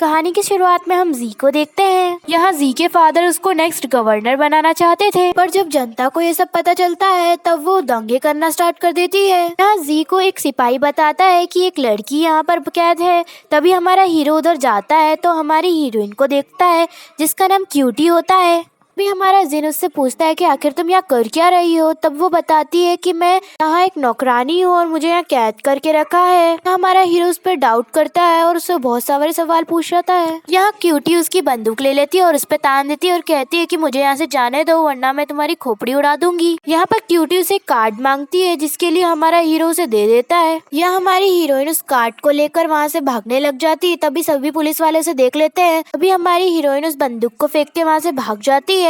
कहानी की शुरुआत में हम जी को देखते हैं। यहाँ जी के फादर उसको नेक्स्ट गवर्नर बनाना चाहते थे, पर जब जनता को ये सब पता चलता है तब वो दंगे करना स्टार्ट कर देती है। यहाँ जी को एक सिपाही बताता है कि एक लड़की यहाँ पर कैद है। तभी हमारा हीरो उधर जाता है तो हमारी हीरोइन को देखता है जिसका नाम क्यूटी होता है। भी हमारा जिन उससे पूछता है कि आखिर तुम यहाँ कर क्या रही हो। तब वो बताती है कि मैं यहाँ एक नौकरानी हूँ और मुझे यहाँ कैद करके रखा है। हमारा हीरो उस पर डाउट करता है और उससे बहुत सारे सवाल पूछ रहा है। यहाँ क्यूटी उसकी बंदूक ले लेती है और उस पर तान देती है और कहती है कि मुझे यहाँ से जाने दो वरना मैं तुम्हारी खोपड़ी उड़ा दूंगी। यहाँ पर क्यूटी उसे कार्ड मांगती है जिसके लिए हमारा हीरो उसे दे देता है। यहाँ हमारी हीरोइन उस कार्ड को लेकर वहाँ से भागने लग जाती है। तभी सभी पुलिस वाले उसे देख लेते हैं। तभी हमारी हीरोइन उस बंदूक को फेंक के वहाँ से भाग जाती है।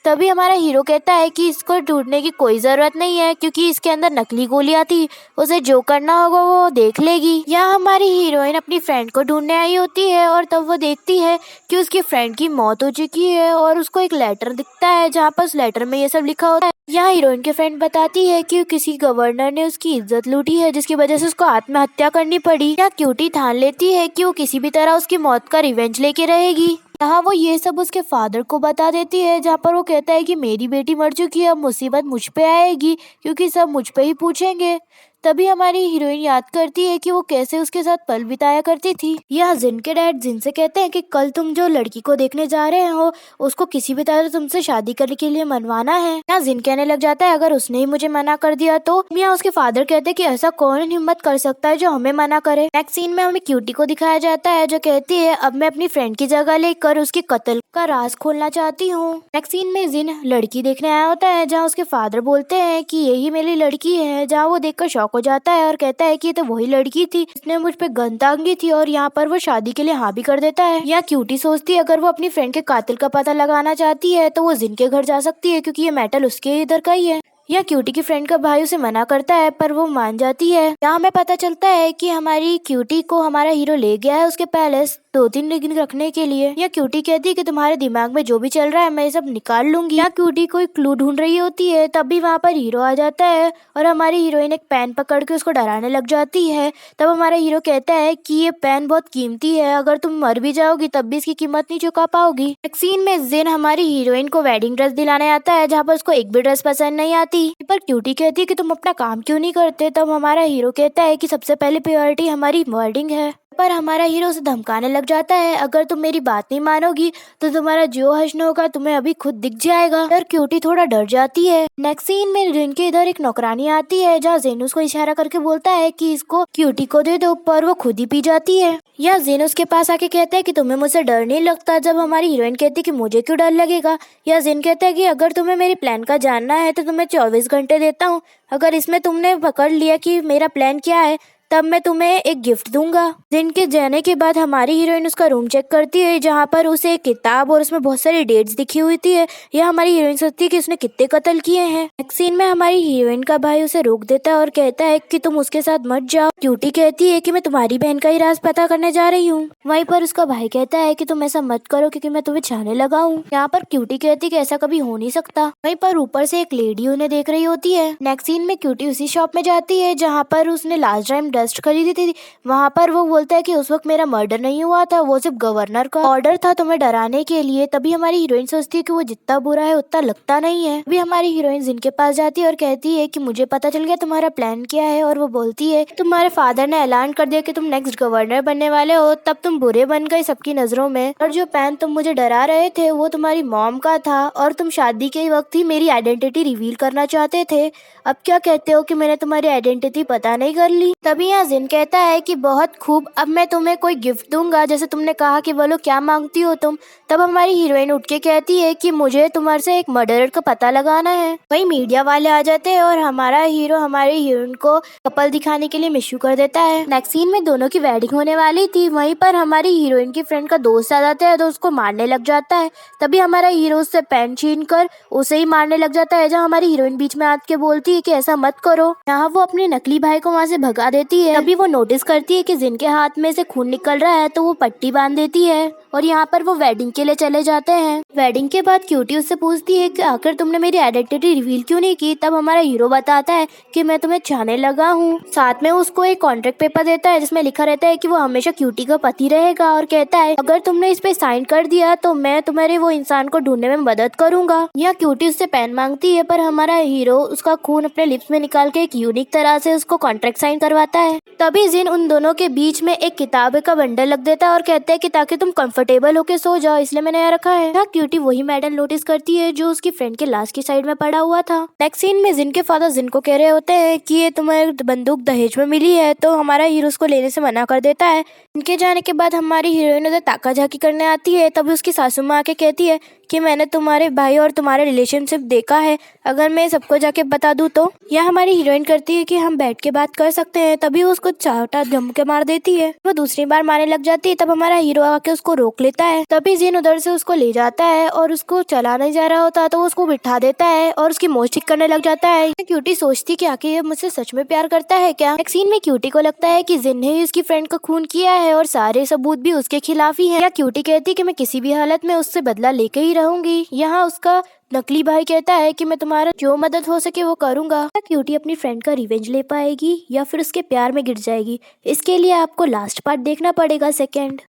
तभी हमारा हीरो कहता है कि इसको ढूंढने की कोई जरूरत नहीं है क्योंकि इसके अंदर नकली गोलियां थी, उसे जो करना होगा वो देख लेगी। यहाँ हमारी हीरोइन अपनी फ्रेंड को ढूंढने आई होती है और तब वो देखती है कि उसकी फ्रेंड की मौत हो चुकी है और उसको एक लेटर दिखता है जहाँ पर उस लेटर में ये सब लिखा होता है। यहाँ हीरोइन की फ्रेंड बताती है कि किसी गवर्नर ने उसकी इज्जत लूटी है जिसकी वजह से उसको आत्महत्या करनी पड़ी। यहाँ क्यूटी ठान लेती है कि वो किसी भी तरह उसकी मौत का रिवेंज लेके रहेगी। यहाँ वो ये सब उसके फादर को बता देती है जहाँ पर वो कहता है कि मेरी बेटी मर चुकी है, अब मुसीबत मुझ पे आएगी क्योंकि सब मुझ पे ही पूछेंगे। तभी हमारी हीरोइन याद करती है कि वो कैसे उसके साथ पल बिताया करती थी। यह जिन के डैड जिन से कहते हैं कि कल तुम जो लड़की को देखने जा रहे हो उसको किसी भी तरह तुमसे शादी करने के लिए मनवाना है। यहाँ जिन कहने लग जाता है अगर उसने ही मुझे मना कर दिया तो। यहाँ उसके फादर कहते हैं कि ऐसा कौन हिम्मत कर सकता है जो हमें मना करे। नेक्स्ट सीन में हमें क्यूटी को दिखाया जाता है जो कहती है अब मैं अपनी फ्रेंड की जगह लेकर उसके कत्ल का राज खोलना चाहती हूँ। नेक्स्ट सीन में जिन लड़की देखने आया होता है जहाँ उसके फादर बोलते हैं कि यही मेरी लड़की है। जहाँ वो देखकर शॉक हो जाता है और कहता है कि ये तो वही लड़की थी जिसने मुझ पे गन तांगी थी और यहाँ पर वो शादी के लिए हाँ भी कर देता है। यहाँ क्यूटी सोचती है अगर वो अपनी फ्रेंड के कातिल का पता लगाना चाहती है तो वो जिन के घर जा सकती है क्योंकि ये मेटल उसके इधर का ही है। यह क्यूटी की फ्रेंड का भाई उसे मना करता है पर वो मान जाती है। यहाँ हमें पता चलता है कि हमारी क्यूटी को हमारा हीरो ले गया है उसके पैलेस 2-3 दिन रखने के लिए। यह क्यूटी कहती है कि तुम्हारे दिमाग में जो भी चल रहा है मैं ये सब निकाल लूंगी। यहाँ क्यूटी कोई क्लू ढूंढ रही होती है तभी वहाँ पर हीरो आ जाता है और हमारी हीरोइन एक पेन पकड़ के उसको डराने लग जाती है। तब हमारा हीरो कहता है कि ये पेन बहुत कीमती है, अगर तुम मर भी जाओगी तब भी इसकी कीमत नहीं चुका पाओगी। एक सीन में जिन हमारी हीरोइन को वेडिंग ड्रेस दिलाने आता है जहाँ पर उसको एक भी ड्रेस पसंद नहीं आती। पर क्यूटी कहती है कि तुम अपना काम क्यों नहीं करते। तब हमारा हीरो कहता है कि सबसे पहले प्रायोरिटी हमारी वेडिंग है। पर हमारा हीरो उसे धमकाने लग जाता है अगर तुम मेरी बात नहीं मानोगी तो तुम्हारा जो हश्न होगा तुम्हें अभी खुद दिख जाएगा। और क्यूटी थोड़ा डर जाती है। नेक्स्ट सीन में जिन के इधर एक नौकरानी आती है जहाँ जेन उसको इशारा करके बोलता है कि इसको क्यूटी को दे दो पर वो खुद ही पी जाती है। या जेन उसके पास आके कहता है कि तुम्हें मुझसे डर नहीं लगता। जब हमारी हीरोइन कहती है कि मुझे क्यों डर लगेगा। या जेन कहता है कि अगर तुम्हें मेरी प्लान का जानना है तो तुम्हें 24 घंटे देता हूँ, अगर इसमें तुमने पकड़ लिया कि मेरा प्लान क्या है तब मैं तुम्हें एक गिफ्ट दूंगा। दिन के जाने के बाद हमारी हीरोइन उसका रूम चेक करती है जहाँ पर उसे एक किताब और उसमें बहुत सारी डेट्स लिखी हुई थी। यह हमारी हीरोइन सोचती है कि उसने कितने कत्ल किए हैं। एक सीन में हमारी हीरोइन का भाई उसे रोक देता है और कहता है कि तुम उसके साथ मत जाओ। क्यूटी कहती है कि मैं तुम्हारी बहन का ही राज पता करने जा रही हूँ। वहीं पर उसका भाई कहता है कि तुम ऐसा मत करो क्योंकि मैं तुम्हें चाहने लगा हूँ। यहाँ पर क्यूटी कहती है कि ऐसा कभी हो नहीं सकता। वहीं पर ऊपर से एक लेडी उन्हें देख रही होती है। नेक्स्ट सीन में क्यूटी उसी शॉप में जाती है जहाँ पर उसने लास्ट टाइम डस्ट खरीदी थी। वहाँ पर वो बोलता है कि उस वक्त मेरा मर्डर नहीं हुआ था, वो सिर्फ गवर्नर का ऑर्डर था तुम्हें डराने के लिए। तभी हमारी हीरोइन सोचती है कि वो जितना बुरा है उतना लगता नहीं है। अभी हमारी हीरोइन जिनके पास जाती है और कहती है कि मुझे पता चल गया तुम्हारा प्लान क्या है। और वो बोलती है तुम्हारे फादर ने ऐलान कर दिया कि तुम नेक्स्ट गवर्नर बनने वाले हो, तब तुम बुरे बन गए सबकी नजरों में। और जो पेन तुम मुझे डरा रहे थे वो तुम्हारी मॉम का था और तुम शादी के वक्त ही मेरी आइडेंटिटी रिवील करना चाहते थे। अब क्या कहते हो कि मैंने तुम्हारी आइडेंटिटी पता नहीं कर ली। तभी यहाँ जिन कहता है कि बहुत खूब, अब मैं तुम्हें कोई गिफ्ट दूंगा जैसे तुमने कहा कि बोलो क्या मांगती हो तुम। तब हमारी हीरोइन उठ के कहती है कि मुझे तुम्हारे से एक मर्डरर का पता लगाना है। वही मीडिया वाले आ जाते हैं और हमारा हीरो हमारी हीरोइन को कपल दिखाने के लिए मिशू कर देता है। नेक्स्ट सीन में दोनों की वेडिंग होने वाली थी। वहीं पर हमारी हीरोइन की फ्रेंड का दोस्त आ जाता है तो उसको मारने लग जाता है। तभी हमारा हीरो उससे पेन छीन कर उसे ही मारने लग जाता है जहाँ हमारी हीरोइन बीच में आके बोलती है कि ऐसा मत करो। यहाँ वो अपने नकली भाई को वहाँ से भगा देती है। तभी वो नोटिस करती है कि जिन के हाथ में से खून निकल रहा है, तो वो पट्टी बांध देती है और यहाँ पर वो वेडिंग के लिए चले जाते हैं। वेडिंग के बाद क्यूटी उससे पूछती है कि आखिर तुमने मेरी आइडेंटिटी रिवील क्यों नहीं की। तब हमारा हीरो बताता है कि मैं तुम्हें चाहने लगा हूँ। साथ में उसको एक कॉन्ट्रैक्ट पेपर देता है जिसमें लिखा रहता है कि वो हमेशा क्यूटी का पति रहेगा, और कहता है अगर तुमने इस पे साइन कर दिया तो मैं तुम्हारे वो इंसान को ढूंढने में मदद करूंगा। यहाँ क्यूटी उससे पेन मांगती है, पर हमारा हीरो उसका खून अपने लिप्स में निकाल के एक यूनिक तरह से उसको कॉन्ट्रैक्ट साइन करवाता है। तभी जिन उन दोनों के बीच में एक किताब का बंडल लग देता है और कहता है कि ताकि तुम कंफर्टेबल होके सो जाओ, इसलिए मैंने यहाँ रखा है। यहाँ क्यूटी वही मेडल नोटिस करती है जो उसकी फ्रेंड के लाश की साइड में पड़ा हुआ था। नेक्स्ट सीन में जिन के फादर जिन को कह रहे होते हैं कि ये तुम्हें बंदूक दहेज में मिली है, तो हमारा हीरो उसको लेने से मना कर देता है। इनके जाने के बाद हमारी हीरोइन उधर ताका झाकी करने आती है। तभी उसकी सासू माँ आके कहती है कि मैंने तुम्हारे भाई और तुम्हारे रिलेशनशिप देखा है, अगर मैं सबको जाके बता दूं तो। यह हमारी हीरोइन करती है कि हम बैठ के बात कर सकते हैं। तभी वो उसको चाटा जम के मार देती है। वो दूसरी बार मारने लग जाती है। तब हमारा हीरो आके उसको रोक लेता है। तभी जिन उधर से उसको ले जाता है और उसको चला नहीं जा रहा होता तो वो उसको बिठा देता है और उसकी मोच ठीक करने लग जाता है। क्यूटी सोचती कि आखिर ये मुझसे सच में प्यार करता है क्या। एक सीन में क्यूटी को लगता है कि जिन ने उसकी फ्रेंड का खून किया है और सारे सबूत भी उसके खिलाफ ही हैं। या क्यूटी कहती कि मैं किसी भी हालत में उससे बदला लेके ही रहूंगी। यहाँ उसका नकली भाई कहता है कि मैं तुम्हारा जो मदद हो सके वो करूंगा। क्यूटी अपनी फ्रेंड का रिवेंज ले पाएगी या फिर उसके प्यार में गिर जाएगी, इसके लिए आपको लास्ट पार्ट देखना पड़ेगा सेकेंड।